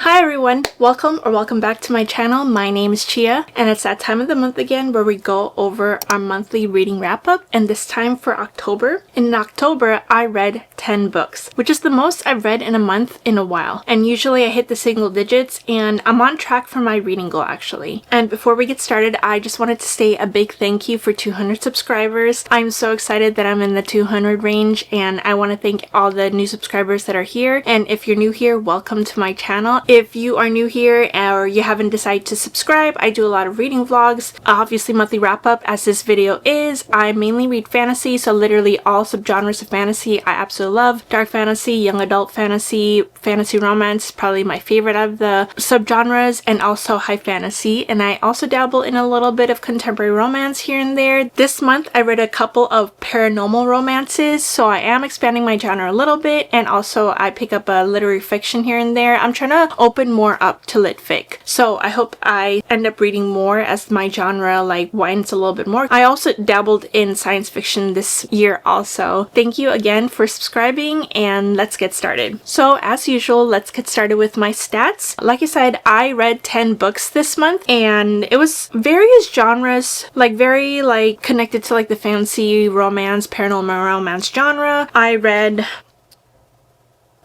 Hi everyone, welcome back to my channel. My name is Chia and it's that time of the month again where we go over our monthly reading wrap-up, and this time for October. In October I read 10 books, which is the most I've read in a month in a while, and usually I hit the single digits and I'm on track for my reading goal actually. And before we get started, I just wanted to say a big thank you for 200 subscribers. I'm so excited that I'm in the 200 range, and I want to thank all the new subscribers that are here. And if you're new here, welcome to my channel. If you are new here or you haven't decided to subscribe, I do a lot of reading vlogs, obviously monthly wrap-up as this video is. I mainly read fantasy, so literally all subgenres of fantasy I absolutely love. Dark fantasy, young adult fantasy, fantasy romance, probably my favorite of the subgenres, and also high fantasy. And I also dabble in a little bit of contemporary romance here and there. This month I read a couple of paranormal romances, so I am expanding my genre a little bit, and also I pick up a literary fiction here and there. I'm trying to open more up to lit fic, so I hope I end up reading more as my genre like widens a little bit more. I also dabbled in science fiction this year also. Thank you again for subscribing, and let's get started. So as usual, let's get started with my stats. Like I said, I read 10 books this month, and it was various genres, like very like connected to like the fantasy, romance, paranormal romance genre.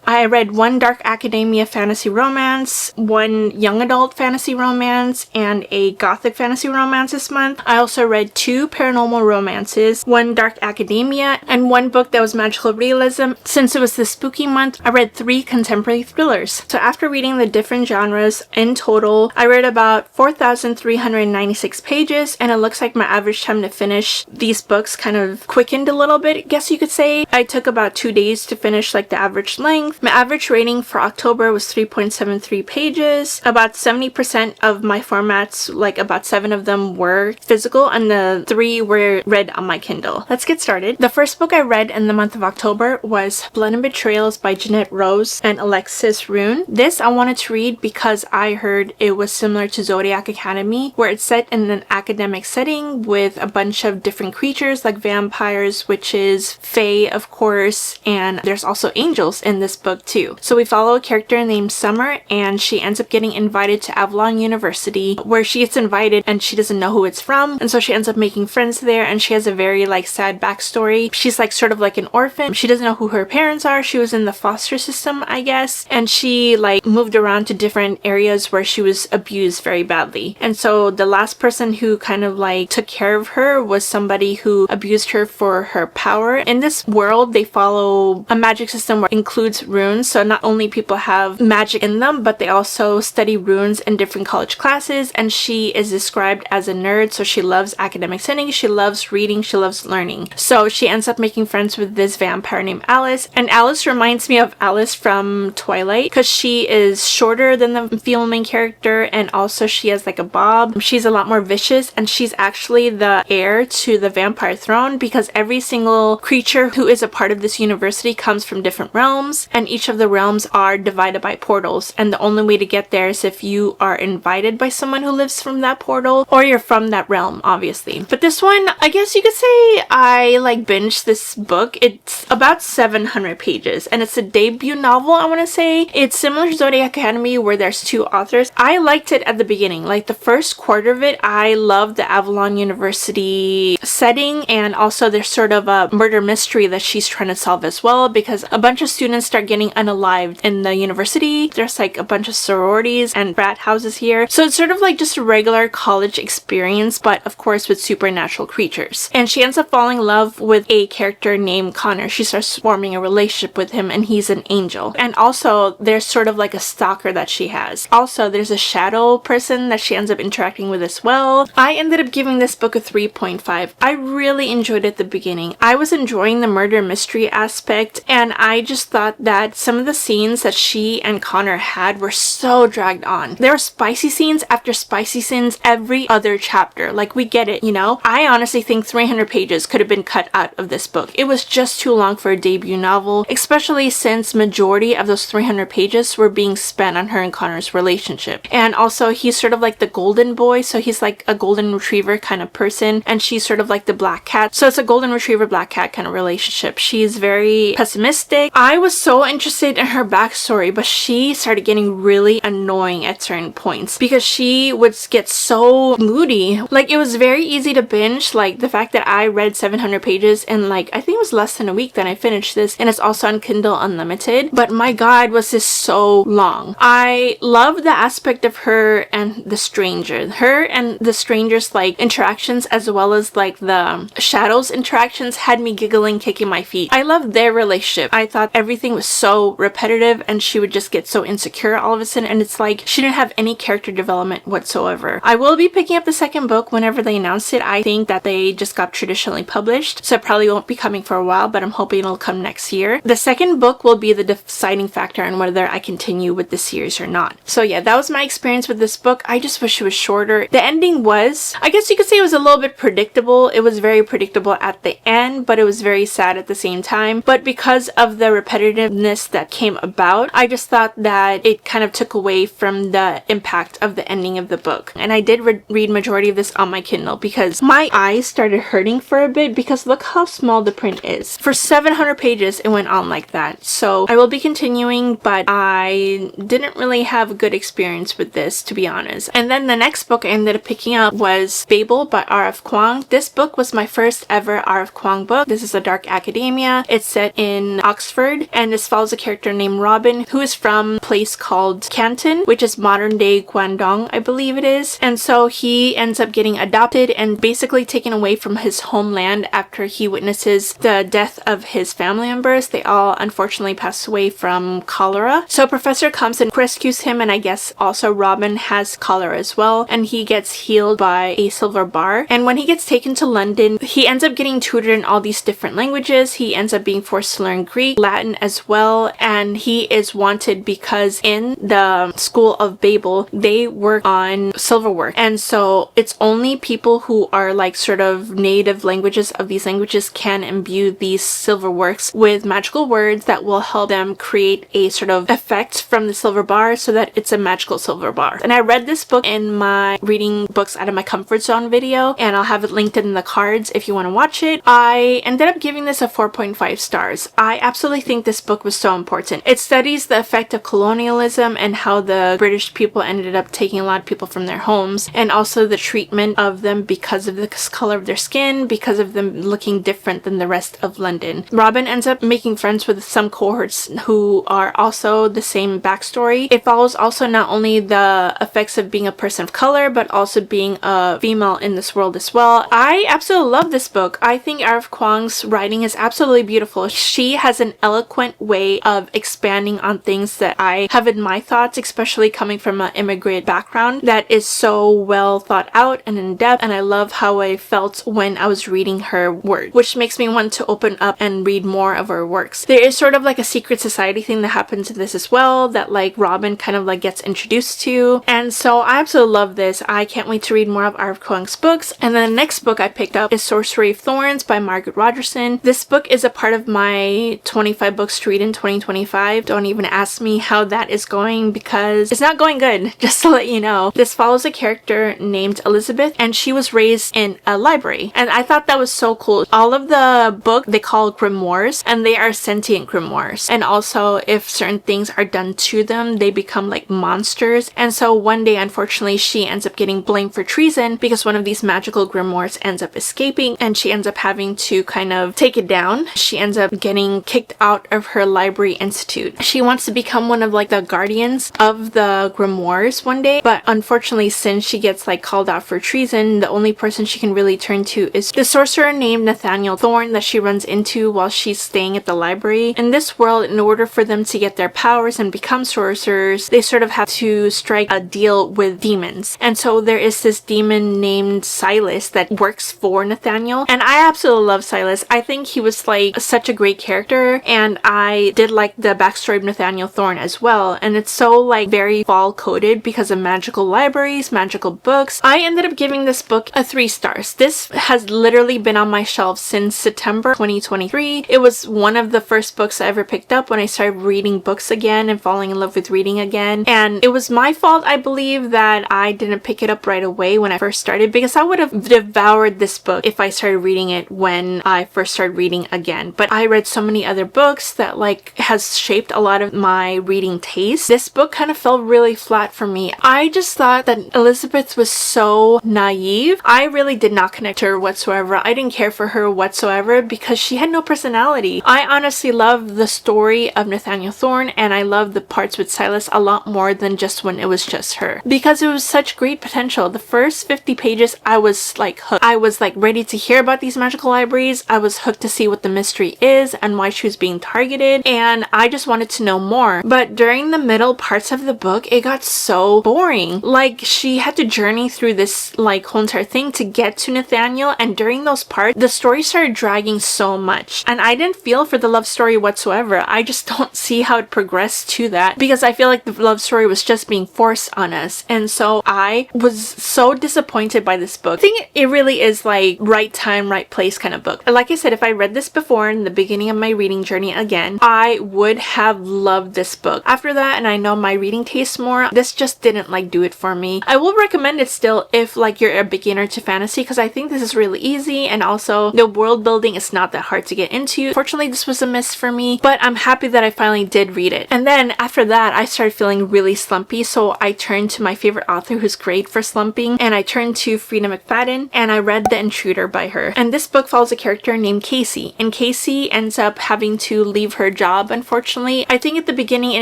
I read one dark academia fantasy romance, one young adult fantasy romance, and a gothic fantasy romance this month. I also read 2 paranormal romances, one dark academia, and one book that was magical realism. Since it was the spooky month, I read 3 contemporary thrillers. So after reading the different genres, in total, I read about 4,396 pages, and it looks like my average time to finish these books kind of quickened a little bit, I guess you could say. I took about 2 days to finish like the average length. My average rating for October was 3.73 pages. About 70% of my formats, like about 7 of them were physical, and the 3 were read on my Kindle. Let's get started. The first book I read in the month of October was Blood and Betrayals by Jeanette Rose and Alexis Rune. This I wanted to read because I heard it was similar to Zodiac Academy, where it's set in an academic setting with a bunch of different creatures like vampires, witches, fae of course, and there's also angels in this book too. So we follow a character named Summer, and she ends up getting invited to Avalon University, where she gets invited and she doesn't know who it's from, and so she ends up making friends there, and she has a very like sad backstory. She's like sort of like an orphan. She doesn't know who her parents are. She was in the foster system, I guess, and she like moved around to different areas where she was abused very badly. And so the last person who kind of like took care of her was somebody who abused her for her power. In this world, they follow a magic system where it includes runes, so not only people have magic in them, but they also study runes in different college classes. And she is described as a nerd, so she loves academic settings, she loves reading, she loves learning. So she ends up making friends with this vampire named Alice, and Alice reminds me of Alice from Twilight because she is shorter than the female main character, and also she has like a bob. She's a lot more vicious, and she's actually the heir to the vampire throne because every single creature who is a part of this university comes from different realms, and each of the realms are divided by portals, and the only way to get there is if you are invited by someone who lives from that portal, or you're from that realm obviously. But this one, I guess you could say I like binged this book. It's about 700 pages, and it's a debut novel. I want to say it's similar to Zodiac Academy where there's 2 authors. I liked it at the beginning, like the first quarter of it. I loved the Avalon University setting, and also there's sort of a murder mystery that she's trying to solve as well, because a bunch of students start getting unalived in the university. There's like a bunch of sororities and frat houses here, so it's sort of like just a regular college experience, but of course with supernatural creatures. And she ends up falling in love with a character named Connor. She starts forming a relationship with him, and he's an angel. And also there's sort of like a stalker that she has. Also there's a shadow person that she ends up interacting with as well. I ended up giving this book a 3.5. I really enjoyed it at the beginning. I was enjoying the murder mystery aspect, and I just thought that some of the scenes that she and Connor had were so dragged on. There were spicy scenes after spicy scenes every other chapter. Like, we get it, you know? I honestly think 300 pages could have been cut out of this book. It was just too long for a debut novel, especially since majority of those 300 pages were being spent on her and Connor's relationship. And also he's sort of like the golden boy, so he's like a golden retriever kind of person, and she's sort of like the black cat. So it's a golden retriever black cat kind of relationship. She's very pessimistic. I was so interested in her backstory, but she started getting really annoying at certain points because she would get so moody. Like, it was very easy to binge. Like, the fact that I read 700 pages in, like, I think it was less than a week that I finished this, and it's also on Kindle Unlimited. But my god, was this so long. I love the aspect of her and the stranger. Her and the stranger's, like, interactions, as well as, like, the shadows interactions, had me giggling, kicking my feet. I loved their relationship. I thought everything was so repetitive, and she would just get so insecure all of a sudden, and it's like she didn't have any character development whatsoever. I will be picking up the second book whenever they announce it. I think that they just got traditionally published, so it probably won't be coming for a while, but I'm hoping it'll come next year. The second book will be the deciding factor on whether I continue with the series or not. So yeah, that was my experience with this book. I just wish it was shorter. The ending was, I guess you could say, it was a little bit predictable. It was very predictable at the end, but it was very sad at the same time. But because of the repetitiveness that came about, I just thought that it kind of took away from the impact of the ending of the book. And I did read majority of this on my Kindle because my eyes started hurting for a bit, because look how small the print is. For 700 pages, it went on like that. So I will be continuing, but I didn't really have a good experience with this, to be honest. And then the next book I ended up picking up was Babel by R.F. Kuang. This book was my first ever R.F. Kuang book. This is a dark academia. It's set in Oxford, and this follows a character named Robin, who is from a place called Canton, which is modern day Guangdong, I believe it is. And so he ends up getting adopted and basically taken away from his homeland after he witnesses the death of his family members. They all unfortunately passed away from cholera. So Professor comes and rescues him, and I guess also Robin has cholera as well, and he gets healed by a silver bar. And when he gets taken to London, he ends up getting tutored in all these different languages. He ends up being forced to learn Greek, Latin as well, and he is wanted because in the school of Babel, they work on silverwork, and so it's only people who are like sort of native languages of these languages can imbue these silverworks with magical words that will help them create a sort of effect from the silver bar so that it's a magical silver bar. And I read this book in my reading books out of my comfort zone video, and I'll have it linked in the cards if you want to watch it. I ended up giving this a 4.5 stars. I absolutely think this book was so important. It studies the effect of colonialism and how the British people ended up taking a lot of people from their homes, and also the treatment of them because of the color of their skin, because of them looking different than the rest of London. Robin ends up making friends with some cohorts who are also the same backstory. It follows also not only the effects of being a person of color, but also being a female in this world as well. I absolutely love this book. I think R.F. Kuang's writing is absolutely beautiful. She has an eloquent way of expanding on things that I have in my thoughts, especially coming from an immigrant background, that is so well thought out and in depth, and I love how I felt when I was reading her work, which makes me want to open up and read more of her works. There is sort of like a secret society thing that happens in this as well, that like Robin kind of like gets introduced to, and so I absolutely love this. I can't wait to read more of R.F. Kuang's books. And then the next book I picked up is Sorcery of Thorns by Margaret Rogerson. This book is a part of my 25 books to read in 2025. Don't even ask me how that is going, because it's not going good, just to let you know. This follows a character named Elizabeth, and she was raised in a library, and I thought that was so cool. All of the book they call grimoires, and they are sentient grimoires, and also if certain things are done to them, they become like monsters. And so one day, unfortunately, she ends up getting blamed for treason because one of these magical grimoires ends up escaping, and she ends up having to kind of take it down. She ends up getting kicked out of her library institute. She wants to become one of like the guardians of the grimoires one day, but unfortunately, since she gets like called out for treason, the only person she can really turn to is the sorcerer named Nathaniel Thorne that she runs into while she's staying at the library. In this world, in order for them to get their powers and become sorcerers, they sort of have to strike a deal with demons. And so there is this demon named Silas that works for Nathaniel, and I absolutely love Silas. I think he was like such a great character, and I did like the backstory of Nathaniel Thorne as well, and it's so like very fall coded because of magical libraries, magical books. I ended up giving this book a 3 stars. This has literally been on my shelf since September 2023. It was one of the first books I ever picked up when I started reading books again and falling in love with reading again, and it was my fault, I believe, that I didn't pick it up right away when I first started, because I would have devoured this book if I started reading it when I first started reading again. But I read so many other books that like like has shaped a lot of my reading taste, this book kind of fell really flat for me. I just thought that Elizabeth was so naive. I really did not connect to her whatsoever. I didn't care for her whatsoever because she had no personality. I honestly love the story of Nathaniel Thorne, and I love the parts with Silas a lot more than just when it was just her, because it was such great potential. The first 50 pages, I was like hooked. I was like ready to hear about these magical libraries. I was hooked to see what the mystery is and why she was being targeted, and I just wanted to know more. But during the middle parts of the book, it got so boring. Like, she had to journey through this like whole entire thing to get to Nathaniel, and during those parts, the story started dragging so much, and I didn't feel for the love story whatsoever. I just don't see how it progressed to that, because I feel like the love story was just being forced on us, and so I was so disappointed by this book. I think it really is like right time, right place kind of book. Like I said, if I read this before in the beginning of my reading journey again, I would have loved this book. After that, and I know my reading tastes more, this just didn't like do it for me. I will recommend it still if like you're a beginner to fantasy, because I think this is really easy, and also the world building is not that hard to get into. Fortunately, this was a miss for me, but I'm happy that I finally did read it. And then after that, I started feeling really slumpy, so I turned to my favorite author who's great for slumping, and I turned to Frida McFadden, and I read The Intruder by her. And this book follows a character named Casey, and Casey ends up having to leave her job, unfortunately. I think at the beginning it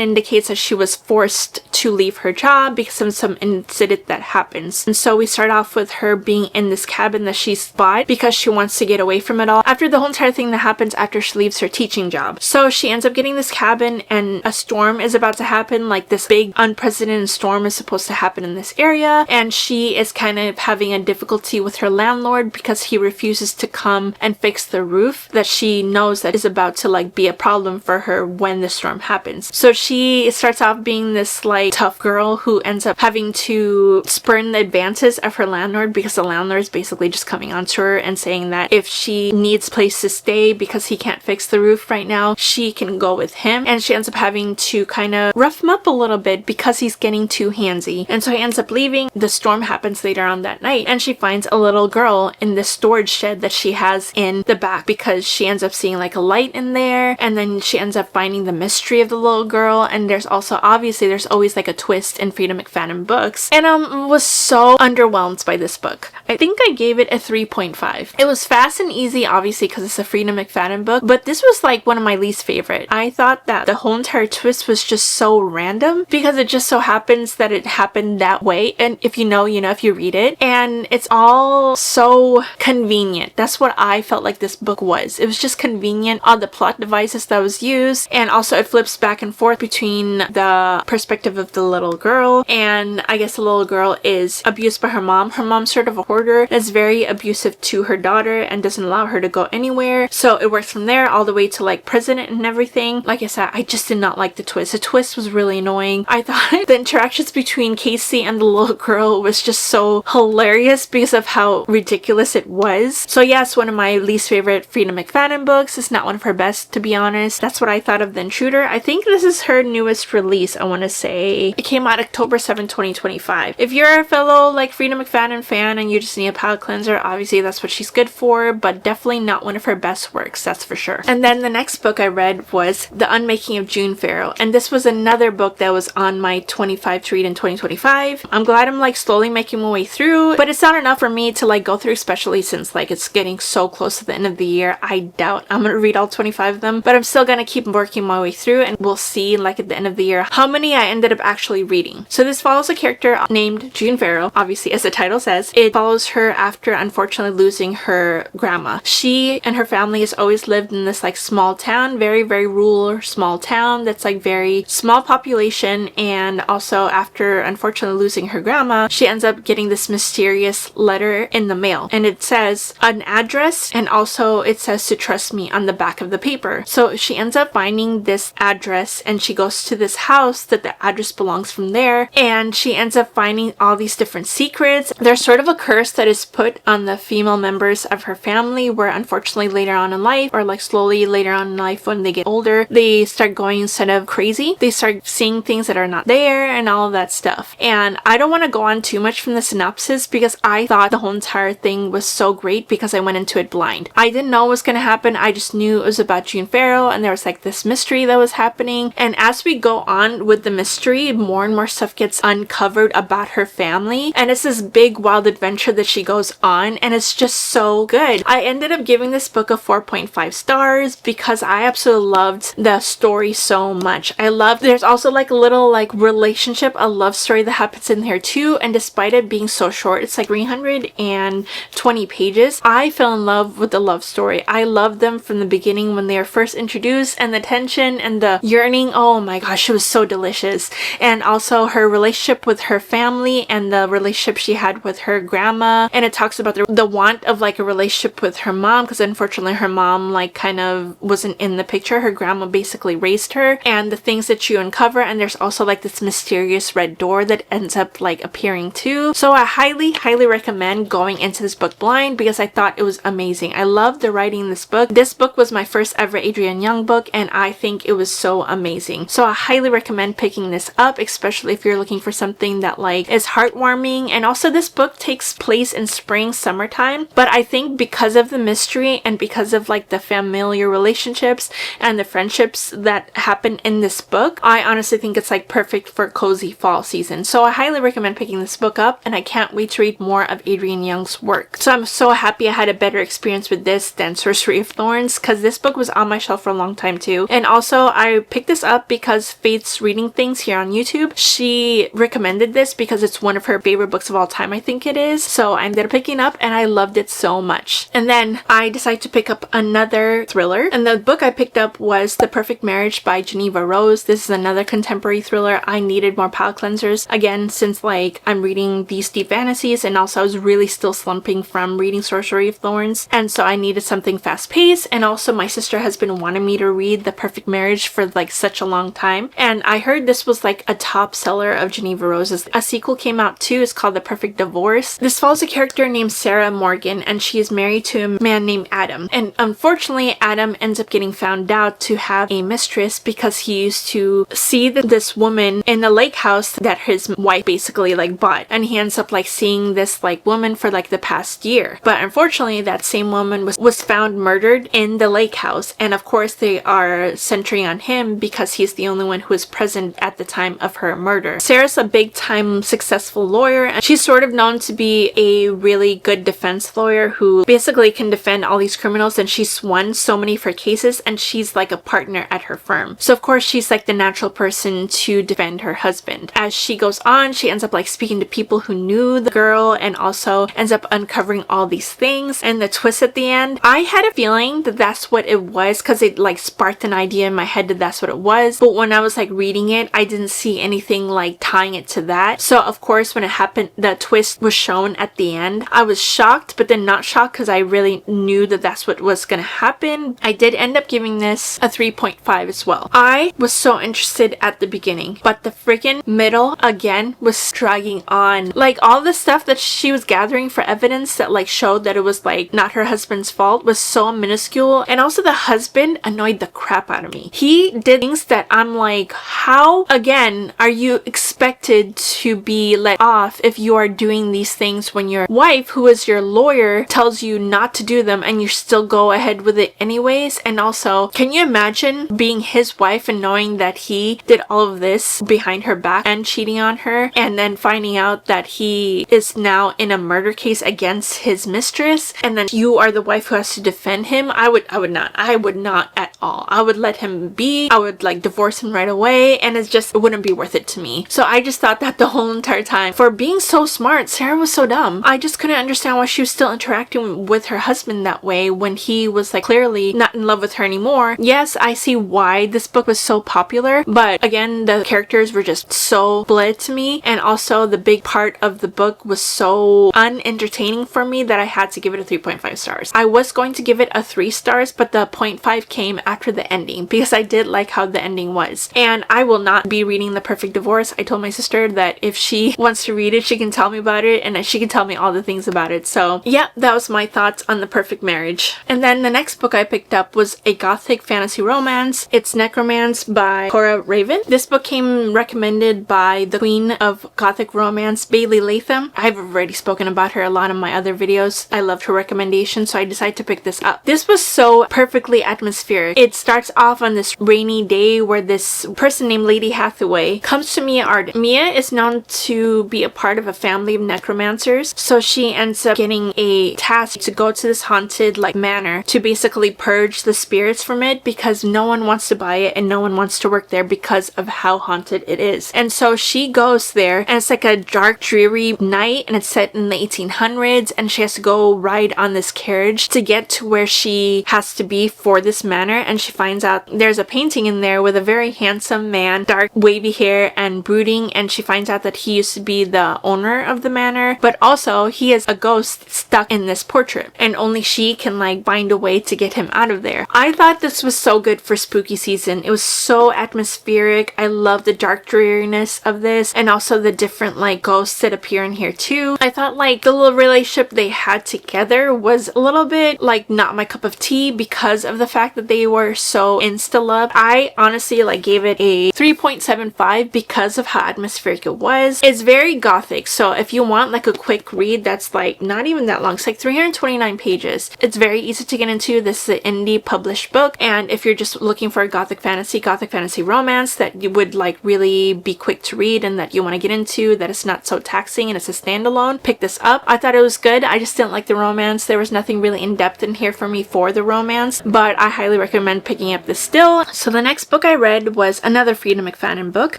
indicates that she was forced to leave her job because of some incident that happens. And so we start off with her being in this cabin that she's bought because she wants to get away from it all after the whole entire thing that happens after she leaves her teaching job. So she ends up getting this cabin, and a storm is about to happen. Like, this big unprecedented storm is supposed to happen in this area, and she is kind of having a difficulty with her landlord because he refuses to come and fix the roof that she knows that is about to like be a problem for her when the storm happens. So she starts off being this like tough girl who ends up having to spurn the advances of her landlord, because the landlord is basically just coming on to her and saying that if she needs a place to stay because he can't fix the roof right now, she can go with him. And she ends up having to kind of rough him up a little bit because he's getting too handsy. And so he ends up leaving. The storm happens later on that night, and she finds a little girl in this storage shed that she has in the back, because she ends up seeing like a light in there, and then she ends up finding the mystery of the little girl. And there's also, obviously, there's always like a twist in Frida McFadden books, and was so underwhelmed by this book. I think I gave it a 3.5. It was fast and easy, obviously, because it's a Frida McFadden book, but this was like one of my least favorite. I thought that the whole entire twist was just so random, because it just so happens that it happened that way, and if you know, you know, if you read it, and it's all so convenient. That's what I felt like this book was. It was just convenient, all the plot devices that was used, and also it flips back and forth between the perspective of the little girl, and I guess the little girl is abused by her mom. Her mom's sort of a hoarder that's very abusive to her daughter and doesn't allow her to go anywhere. So it works from there all the way to like prison and everything. Like I said, I just did not like the twist. The twist was really annoying. I thought the interactions between Casey and the little girl was just so hilarious because of how ridiculous it was. So yes, one of my least favorite Frida McFadden books. It's not one of her best, to be honest. That's what I thought of The Intruder. I think this is her newest release, I want to say. It came out October 7, 2025. If you're a fellow like Frida McFadden fan and you just need a palate cleanser, obviously that's what she's good for, but definitely not one of her best works, that's for sure. And then the next book I read was The Unmaking of June Farrow, and this was another book that was on my 25 to read in 2025. I'm glad I'm like slowly making my way through, but it's not enough for me to like go through, especially since like it's getting so close to the end of the year. I doubt I'm gonna read all 25 of them, but I'm still gonna keep working my way through, and we'll see like at the end of the year how many I ended up actually reading. So this follows a character named June Farrow. Obviously, as the title says, it follows her after unfortunately losing her grandma. She and her family has always lived in this like small town, very rural small town that's like very small population, and also after unfortunately losing her grandma, she ends up getting this mysterious letter in the mail, and it says an address, and also it says to trust me on the back of the paper. So she ends up finding this address, and she goes to this house that the address belongs from there, and she ends up finding all these different secrets. There's sort of a curse that is put on the female members of her family, where unfortunately later on in life, or like slowly later on in life when they get older, they start going instead of crazy. They start seeing things that are not there and all of that stuff. And I don't want to go on too much from the synopsis because I thought the whole entire thing was so great because I went into it blind. I didn't know what was going to happen. I just knew it was about June Farrow, and there was was like this mystery that was happening. And as we go on with the mystery, more and more stuff gets uncovered about her family. And it's this big wild adventure that she goes on, and it's just so good. I ended up giving this book a 4.5 stars because I absolutely loved the story so much. There's also like a little like relationship, a love story that happens in here too. And despite it being so short, it's like 320 pages, I fell in love with the love story. I loved them from the beginning when they were first introduced, and the tension and the yearning. Oh my gosh, it was so delicious. And also her relationship with her family and the relationship she had with her grandma. And it talks about the want of like a relationship with her mom, because unfortunately her mom like kind of wasn't in the picture. Her grandma basically raised her, and the things that you uncover. And there's also like this mysterious red door that ends up like appearing too. So I highly recommend going into this book blind because I thought it was amazing. I loved the writing in this book. This book was my first ever Adrienne Young book, and I think it was so amazing. So I highly recommend picking this up, especially if you're looking for something that like is heartwarming. And also this book takes place in spring, summertime, but I think because of the mystery and because of like the familiar relationships and the friendships that happen in this book, I honestly think it's like perfect for cozy fall season. So I highly recommend picking this book up, and I can't wait to read more of Adrienne Young's work. So I'm so happy I had a better experience with this than Sorcery of Thorns, because this book was on my shelf for a long time too. And also I picked this up because Faith's Reading Things here on YouTube, she recommended this because it's one of her favorite books of all time, I think it is. So I ended up picking up and I loved it so much. And then I decided to pick up another thriller, and the book I picked up was The Perfect Marriage by Geneva Rose. This is another contemporary thriller. I needed more palate cleansers again, since like I'm reading these deep fantasies, and also I was really still slumping from reading Sorcery of Thorns, and so I needed something fast paced. And also my sister has been wanting me to read The Perfect Marriage for like such a long time, and I heard this was like a top seller of Geneva Rose's. A sequel came out too. It's called The Perfect Divorce. This follows a character named Sarah Morgan, and she is married to a man named Adam, and unfortunately Adam ends up getting found out to have a mistress because he used to see this woman in a lake house that his wife basically like bought, and he ends up like seeing this like woman for like the past year. But unfortunately that same woman was found murdered in the lake house, and of course they are centering on him because he's the only one who was present at the time of her murder. Sarah's a big time successful lawyer, and she's sort of known to be a really good defense lawyer who basically can defend all these criminals, and she's won so many of her cases, and she's like a partner at her firm. So of course she's like the natural person to defend her husband. As she goes on, she ends up like speaking to people who knew the girl, and also ends up uncovering all these things. And the twist at the end, I had a feeling that that's what it was because it like sparked an idea in my head that that's what it was, but when I was like reading it, I didn't see anything like tying it to that. So of course when it happened, the twist was shown at the end, I was shocked, but then not shocked because I really knew that that's what was gonna happen. I did end up giving this a 3.5 as well. I was so interested at the beginning, but the freaking middle again was dragging on. Like all the stuff that she was gathering for evidence that like showed that it was like not her husband's fault was so minuscule, and also the husband annoyed the crap out of me. He did things that I'm like, how again are you expected to be let off if you are doing these things when your wife, who is your lawyer, tells you not to do them and you still go ahead with it anyways? And also, can you imagine being his wife and knowing that he did all of this behind her back and cheating on her, and then finding out that he is now in a murder case against his mistress, and then you are the wife who has to defend him? I would not at all. I would let him be. I would like divorce him right away, and it wouldn't be worth it to me. So I just thought that the whole entire time, for being so smart, Sarah was so dumb. I just couldn't understand why she was still interacting with her husband that way when he was like clearly not in love with her anymore. Yes, I see why this book was so popular, but again, the characters were just so bland to me, and also the big part of the book was so unentertaining for me that I had to give it a 3.5 stars. I was going to give it a 3 stars, but the 0.5 came after the ending because I did like how the ending was. And I will not be reading The Perfect Divorce. I told my sister that if she wants to read it, she can tell me about it, and she can tell me all the things about it. So yeah, that was my thoughts on The Perfect Marriage. And then the next book I picked up was a gothic fantasy romance. It's Necromance by Cora Raven. This book came recommended by the queen of gothic romance, Bailey Latham. I've already spoken about her a lot in my other videos. I loved her recommendation, so I decided to pick this up. This was so perfectly atmospheric. It it starts off on this rainy day where this person named Lady Hathaway comes to Mia Arden. Mia is known to be a part of a family of necromancers, so she ends up getting a task to go to this haunted like manor to basically purge the spirits from it, because no one wants to buy it and no one wants to work there because of how haunted it is. And so she goes there, and it's like a dark, dreary night, and it's set in the 1800s, and she has to go ride on this carriage to get to where she has to be for this manor. And she finds out there's a painting in there with a very handsome man, dark wavy hair and brooding, and she finds out that he used to be the owner of the manor, but also he is a ghost stuck in this portrait, and only she can like find a way to get him out of there. I thought this was so good for spooky season. It was so atmospheric. I love the dark dreariness of this, and also the different like ghosts that appear in here too. I thought like the little relationship they had together was a little bit like not my cup of tea because of the fact that they were so insta-love. I honestly like gave it a 3.75 because of how atmospheric it was. It's very gothic, so if you want like a quick read that's like not even that long, it's like 329 pages. It's very easy to get into. This is an indie published book, and if you're just looking for a gothic fantasy romance that you would like really be quick to read and that you want to get into, that is not so taxing and it's a standalone, pick this up. I thought it was good. I just didn't like the romance. There was nothing really in-depth in here for me for the romance, but I highly recommend picking up this still. So the next book I read was another Frida McFadden book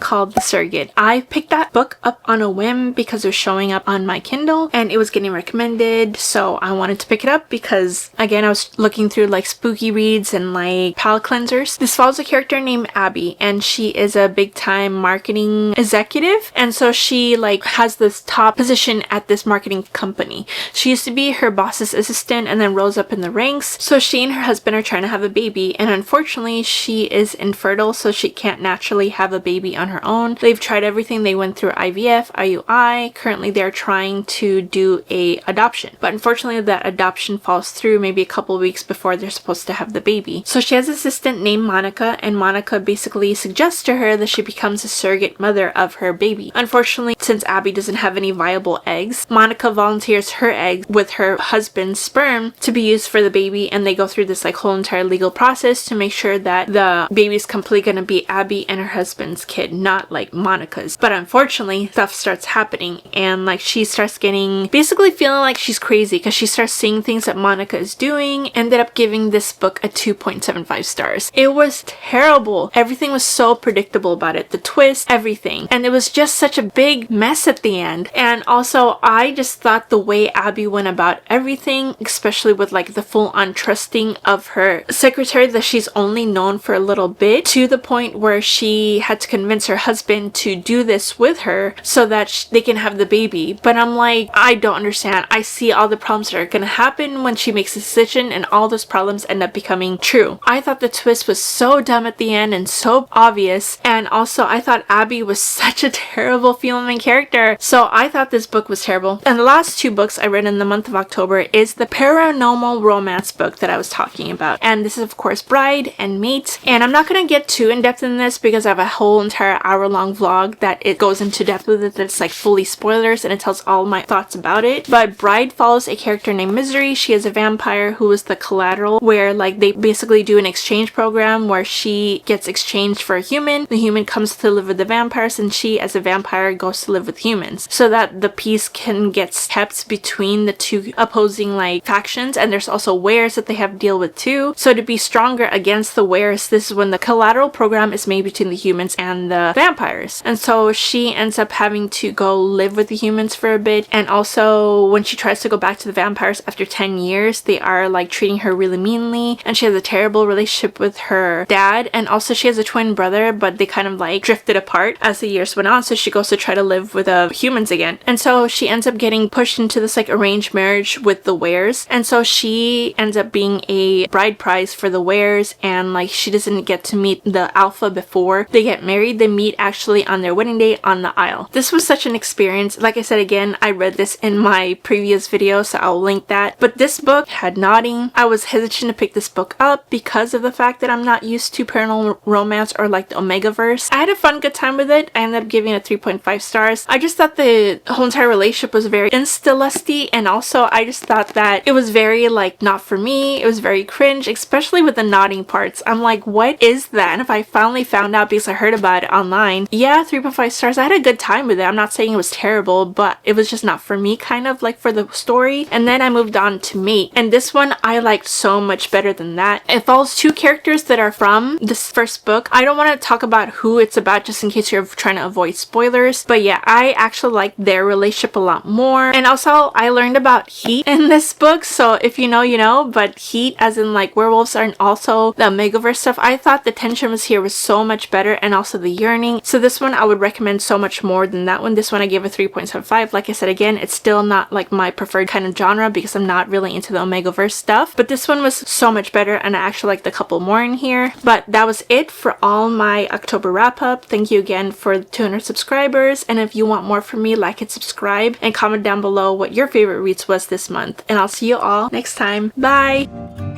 called The Surrogate. I picked that book up on a whim because it was showing up on my Kindle and it was getting recommended, so I wanted to pick it up because again I was looking through like spooky reads and like palate cleansers. This follows a character named Abby, and she is a big time marketing executive, and so she like has this top position at this marketing company. She used to be her boss's assistant and then rose up in the ranks. So she and her husband are trying to have a baby, and unfortunately she is infertile, so she can't naturally have a baby on her own. They've tried everything. They went through IVF, IUI. Currently they're trying to do a adoption, but unfortunately that adoption falls through maybe a couple weeks before they're supposed to have the baby. So she has an assistant named Monica, and Monica basically suggests to her that she becomes a surrogate mother of her baby. Unfortunately, since Abby doesn't have any viable eggs, Monica volunteers her egg with her husband's sperm to be used for the baby, and they go through this like whole entire legal process to make sure that the baby's completely gonna be Abby and her husband's kid, not like Monica's. But unfortunately, stuff starts happening, and like she starts getting basically feeling like she's crazy because she starts seeing things that Monica is doing. Ended up giving this book a 2.75 stars. It was terrible. Everything was so predictable about it. The twist, everything. And it was just such a big mess at the end. And also, I just thought the way Abby went about everything, especially with like the full on trusting of her secretary that she's only known for a little bit, to the point where she had to convince her husband to do this with her so that they can have the baby. But I'm like, I don't understand. I see all the problems that are gonna happen when she makes a decision, and all those problems end up becoming true. I thought the twist was so dumb at the end and so obvious, and also I thought Abby was such a terrible female character, so I thought this book was terrible. And the last two books I read in the month of October is the paranormal romance book that I was talking about, and this is of course Bride and Mate. And I'm not gonna get too in-depth in this because I have a whole entire hour-long vlog that it goes into depth with it, that's like fully spoilers and it tells all my thoughts about it. But Bride follows a character named Misery. She is a vampire who is the collateral, where like they basically do an exchange program where she gets exchanged for a human. The human comes to live with the vampires, and she as a vampire goes to live with humans, so that the peace can get kept between the two opposing like factions. And there's also wares that they have to deal with too. So to be stronger against the wares, this is when the collateral program is made between the humans and the vampires. And so she ends up having to go live with the humans for a bit. And also when she tries to go back to the vampires after 10 years, they are like treating her really meanly, and she has a terrible relationship with her dad. And also she has a twin brother, but they kind of like drifted apart as the years went on, so she goes to try to live with humans again. And so she ends up getting pushed into this like arranged marriage with the wares, and so she ends up being a bride prize for the wares, and like she doesn't get to meet the alpha before they get married. They meet actually on their wedding day on the aisle. This was such an experience. Like I said, again, I read this in my previous video, so I'll link that. But this book had nodding. I was hesitant to pick this book up because of the fact that I'm not used to paranormal romance or like the Omegaverse. I had a fun good time with it. I ended up giving it 3.5 stars. I just thought the whole entire relationship was very insta-lusty, and also I just thought that it was very like not for me. It was very cringe, especially with the nodding parts. I'm like, what is that? And if I finally found out because I heard about it online, yeah, 3.5 stars. I had a good time with it. I'm not saying it was terrible, but it was just not for me, kind of like for the story. And then I moved on to Mate, and this one I liked so much better than that. It follows two characters that are from this first book. I don't want to talk about who it's about just in case you're trying to avoid spoilers, but yeah, I actually like their relationship a lot more. And also I learned about heat in this book, so if you know, you know, but heat as in like werewolves and also the Omegaverse stuff, I thought the tension was here was so much better, and also the yearning. So this one I would recommend so much more than that one. This one I gave a 3.75. Like I said, again, it's still not like my preferred kind of genre because I'm not really into the Omegaverse stuff, but this one was so much better, and I actually liked a couple more in here. But that was it for all my October wrap up. Thank you again for 200 subscribers, and if you want more from me, like and subscribe and comment down below what your favorite reads was this month, and I'll see you all next time. Bye!